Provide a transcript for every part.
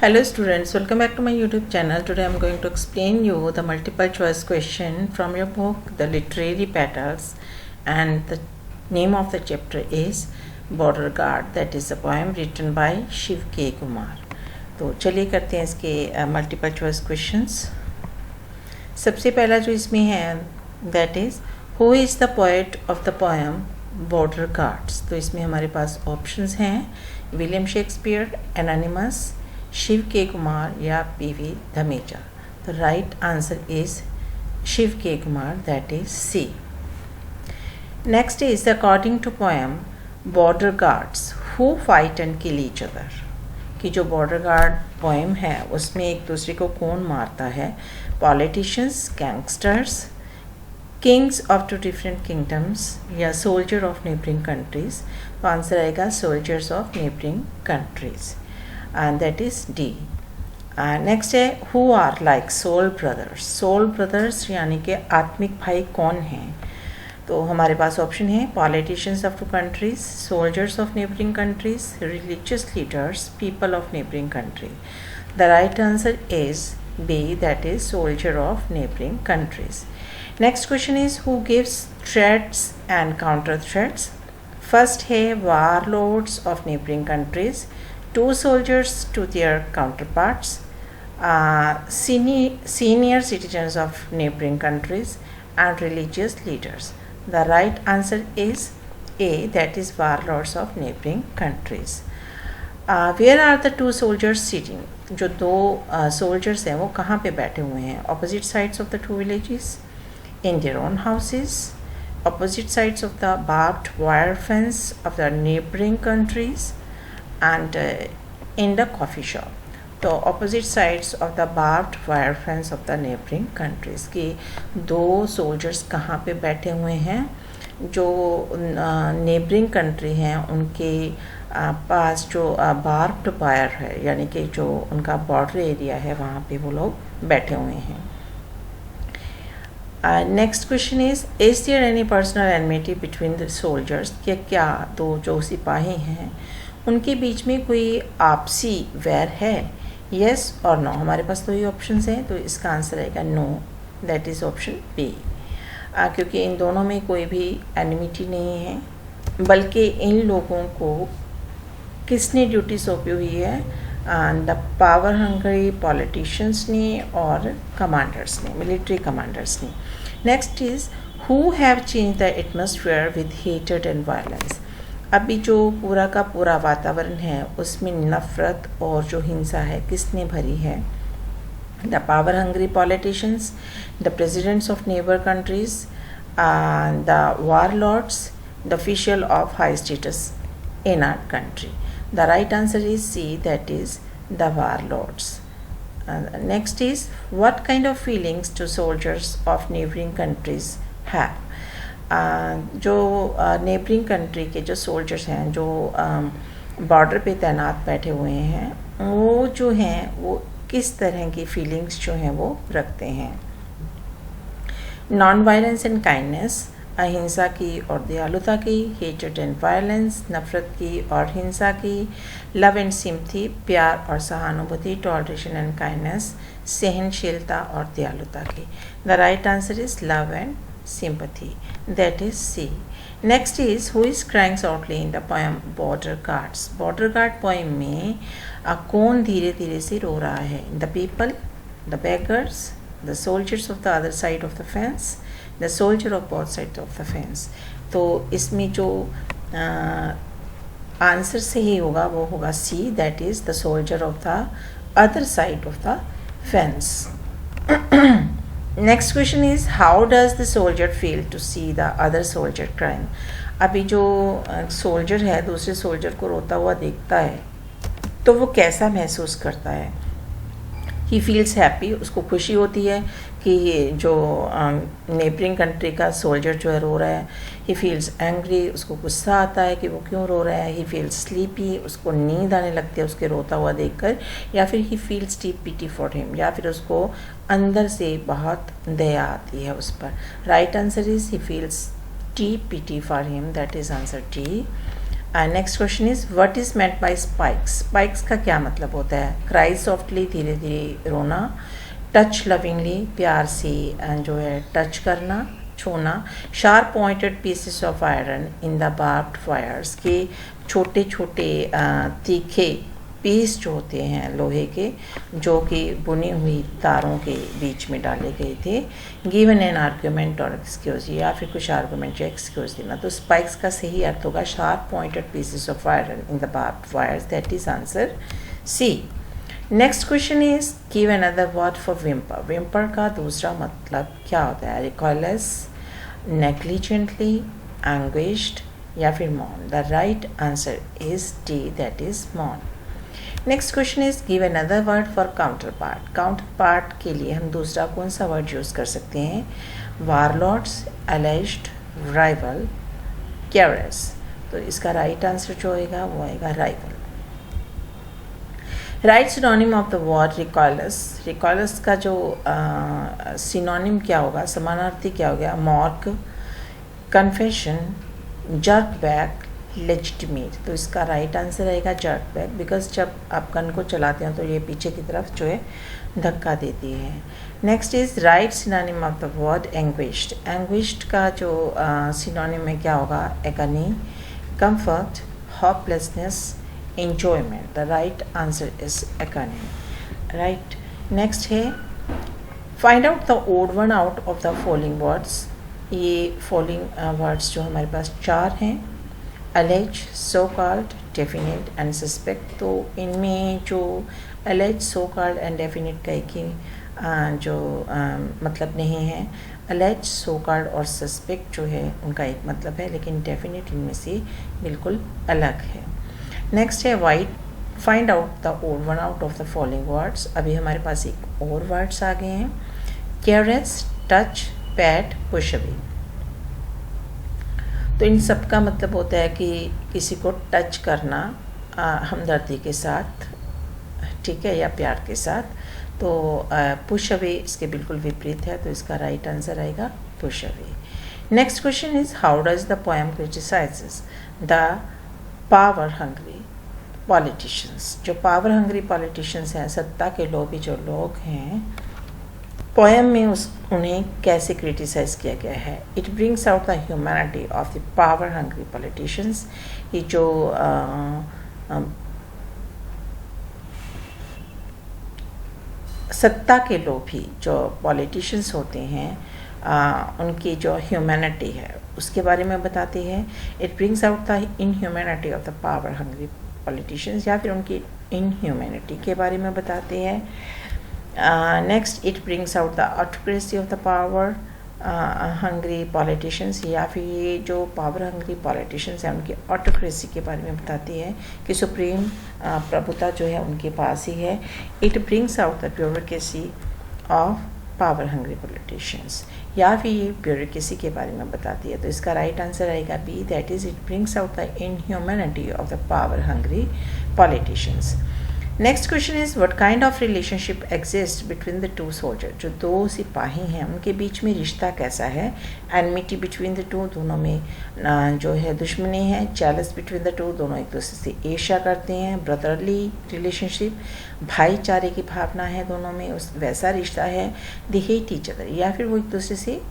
Hello students, welcome back to my YouTube channel. Today I am going to explain you the multiple choice question from your book The Literary Petals, and the name of the chapter is Border Guard, that is a poem written by Shiv K. Kumar. तो चलिए करते हैं इसके multiple choice questions. सबसे पहला जो इसमें है that is who is the poet of the poem border guards. तो इसमें हमारे पास ऑप्शंस हैं William Shakespeare, anonymous, Shiv K Kumar या P V Dhamija. The right answer is Shiv K Kumar, that is C. Next is according to poem border guards who fight and kill each other. कि जो border guard poem है उसमें एक दूसरे को कौन मारता है? Politicians, gangsters, kings of two different kingdoms या सोल्जर ऑफ नेबरिंग कंट्रीज। तो आंसर आएगा soldiers of neighbouring countries, and that is D. Next है who are like soul brothers। soul brothers यानी कि आत्मिक भाई कौन हैं? तो हमारे पास ऑप्शन है politicians of two countries, soldiers of neighboring countries, religious leaders, people of neighboring country. The right answer is B, that is soldier of neighboring countries. Next question is who gives threats and counter threats? First है warlords of neighboring countries, two soldiers to their counterparts, senior citizens of neighboring countries, and religious leaders. The right answer is A, that is warlords of neighboring countries. Where are the two soldiers sitting? जो दो soldiers हैं वो कहाँ पे बैठे हुए हैं? Opposite sides of the two villages, in their own houses, opposite sides of the barbed wire fence of the neighboring countries, and in the coffee shop. तो opposite sides of the barbed wire fence of the neighboring countries कि दो soldiers कहाँ पे बैठे हुए हैं? जो neighboring country हैं उनके पास जो barbed wire है यानी कि जो उनका border area है वहाँ पे वो लोग बैठे हुए हैं। Next question is there any personal enmity between the soldiers. क्या दो जो सिपाही हैं उनके बीच में कोई आपसी वैर है? यस और नो। हमारे पास दो ही ऑप्शंस हैं तो इसका आंसर आएगा no, that is option B. क्योंकि इन दोनों में कोई भी एनिमिटी नहीं है बल्कि इन लोगों को किसने ड्यूटी सौंपी हुई है? द पावर हंग्री पॉलिटिशियंस ने और कमांडर्स ने, मिलिट्री कमांडर्स ने। Next is who have change the atmosphere with hated and violence. अभी जो पूरा का पूरा वातावरण है उसमें नफ़रत और जो हिंसा है किसने भरी है? The power hungry politicians, the presidents of neighbour countries, the warlords, the official of high status in our country. The right answer is C, that is the warlords. Next is what kind of feelings do soldiers of neighboring countries have? जो neighboring country के जो soldiers हैं जो border पे तैनात बैठे हुए हैं वो जो हैं वो किस तरह की फीलिंग्स जो हैं वो रखते हैं? नॉन वायलेंस एंड काइंडनेस, अहिंसा की और दयालुता की, हेटेड एंड वायलेंस, नफरत की और हिंसा की, लव एंड सिम्पथी, प्यार और सहानुभूति, टॉलरेशन एंड काइंडनेस, सहनशीलता और दयालुता की। The right answer is love and sympathy, that is C. Next is who is crying softly in the poem border guards. Border guard poem में कौन धीरे धीरे से रो रहा है? The people, the beggars, the soldiers of the other side of the fence, the soldier of both sides of the fence. तो इसमें जो आंसर सही होगा वो होगा C, that is the soldier of the other side of the fence. Next question is how does the soldier feel to see the other soldier crying? अभी जो soldier है दूसरे soldier को रोता हुआ देखता है तो वो कैसा महसूस करता है? ही फील्स हैप्पी, उसको खुशी होती है कि जो नेबरिंग कंट्री का सोल्जर जो है रो रहा है। ही फील्स एंग्री, उसको गुस्सा आता है कि वो क्यों रो रहा है। ही फील्स स्लीपी, उसको नींद आने लगती है उसके रोता हुआ देखकर। या फिर he feels deep pity for him, या फिर उसको अंदर से बहुत दया आती है उस पर। Right answer is he feels deep pity for him, that is answer D. Next question is what is meant by spikes. Spikes का क्या मतलब होता है? क्राई सॉफ्टली, धीरे धीरे रोना. टच लविंगली, प्यार से जो है टच करना, छूना. Sharp pointed pieces of iron in the barbed wires, के छोटे छोटे तीखे पीस जो होते हैं लोहे के, जो कि बुनी हुई तारों के बीच में डाले गए थे. गिवन एन आर्ग्यूमेंट और एक्सक्यूज, या फिर कुछ आर्ग्यूमेंट या एक्सक्यूज देना. तो स्पाइक्स का सही अर्थ होगा sharp pointed pieces of iron in the barbed wires. That is answer C. Next question is give another word for whimper. Whimper का दूसरा मतलब क्या होता है? रिकॉयलेस, नेग्लिजेंटली, एंग्विश्ड या फिर mourn. The right answer is D, that is mourn. Next question is give another word for counterpart. Counterpart के लिए हम दूसरा कौन सा वर्ड यूज़ कर सकते हैं? Warlords, allied, rival, curious. तो इसका राइट आंसर जो होगा वो आएगा rival. Right synonym of the word recoils. Recoils का जो सिनोनिम क्या होगा, समानार्थी क्या हो गया? Mock, confession, jerk back, legitimate. तो इसका राइट आंसर रहेगा जर्क बैक, बिकॉज जब आप गन को चलाते हैं तो ये पीछे की तरफ जो है धक्का देती है. Next is right synonym of the word anguished. Anguished का जो सिनोनिम है क्या होगा? Agony, comfort, hopelessness, enjoyment. The right answer is agony. Right. Next है find out the odd one out of the following words. ये following words जो हमारे पास 4 हैं: allege, so called, definite and suspect. तो इनमें जो allege, so called and definite का एक ही जो मतलब नहीं है. allege, so called और suspect जो है उनका एक मतलब है, लेकिन definite इनमें से बिल्कुल अलग है. नेक्स्ट है white. Find out the odd one out of the following words. अभी हमारे पास एक और वर्ड्स आ गए हैं: careless, touch, pat, push away. तो इन सब का मतलब होता है कि किसी को टच करना हमदर्दी के साथ, ठीक है, या प्यार के साथ. तो पुश अवे इसके बिल्कुल विपरीत है, तो इसका राइट आंसर आएगा push away. Next question is how does the poem criticises the power hungry politicians. जो पावर हंग्री पॉलिटिशियंस हैं, सत्ता के लोभी जो लोग हैं, पोएम में उन्हें कैसे क्रिटिसाइज किया गया है? It brings out the humanity of the power hungry politicians. ये जो सत्ता के लोभी जो पॉलिटिशियंस होते हैं, उनकी जो ह्यूमैनिटी है उसके बारे में बताती है. It brings out the inhumanity of the power hungry politicians, या फिर उनकी इनह्यूमैनिटी के बारे में बताती है. Next, it brings out the autocracy of the power hungry politicians, या फिर ये जो पावर हंग्री पॉलिटिशियंस हैं उनकी ऑटोक्रेसी के बारे में बताती है कि सुप्रीम प्रभुता जो है उनके पास ही है. It brings out the bureaucracy of power hungry politicians, या फिर ये ब्यूरोक्रेसी के बारे में बताती है. तो इसका राइट आंसर आएगा B, that is it brings out the inhumanity of the power hungry politicians. Next question is what kind of relationship exist between the two soldier. जो दो सिपाही हैं उनके बीच में रिश्ता कैसा है? एनमिटी बिटवीन द टू, दोनों में जो है दुश्मनी है. जेलस बिटवीन द टू, दोनों एक दूसरे से ईर्ष्या करते हैं. ब्रदरली रिलेशनशिप, भाईचारे की भावना है दोनों में, उस वैसा रिश्ता है. दे हेट ईच अदर, या फिर वो एक दूसरे से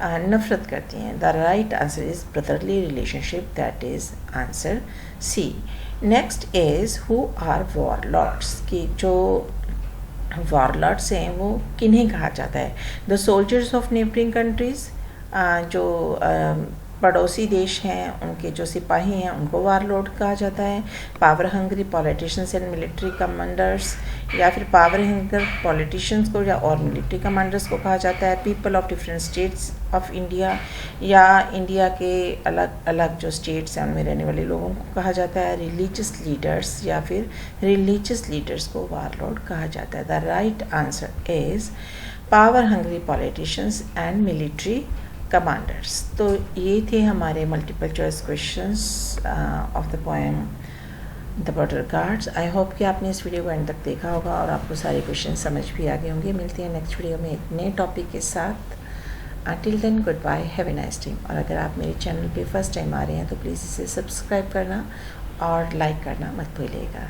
नफरत करती हैं. The right answer is brotherly relationship, that is answer C. Next is who are warlords. कि जो वॉरलॉर्ड्स हैं वो किन्हें कहा जाता है? The soldiers of neighbouring countries, जो पड़ोसी देश हैं उनके जो सिपाही हैं उनको वारलॉर्ड कहा जाता है. Power hungry politicians and military commanders, या फिर पावर हंगर पॉलिटिशियंस को या और मिलिट्री कमांडर्स को कहा जाता है. People of different states of India, या इंडिया के अलग अलग जो स्टेट्स हैं उनमें रहने वाले लोगों को कहा जाता है. रिलीजियस लीडर्स, या फिर रिलीजियस लीडर्स को वारलॉर्ड कहा जाता है. The right answer is power hungry politicians and military commanders. तो ये थे हमारे multiple choice questions of the poem the border guards. I hope कि आपने इस वीडियो को एंड तक देखा होगा और आपको सारे क्वेश्चन समझ भी आ गए होंगे. मिलते हैं नेक्स्ट वीडियो में एक नए टॉपिक के साथ. until then goodbye, have a nice time। और अगर आप मेरे चैनल पे फर्स्ट टाइम आ रहे हैं तो प्लीज़ इसे सब्सक्राइब करना और लाइक करना मत भूलिएगा।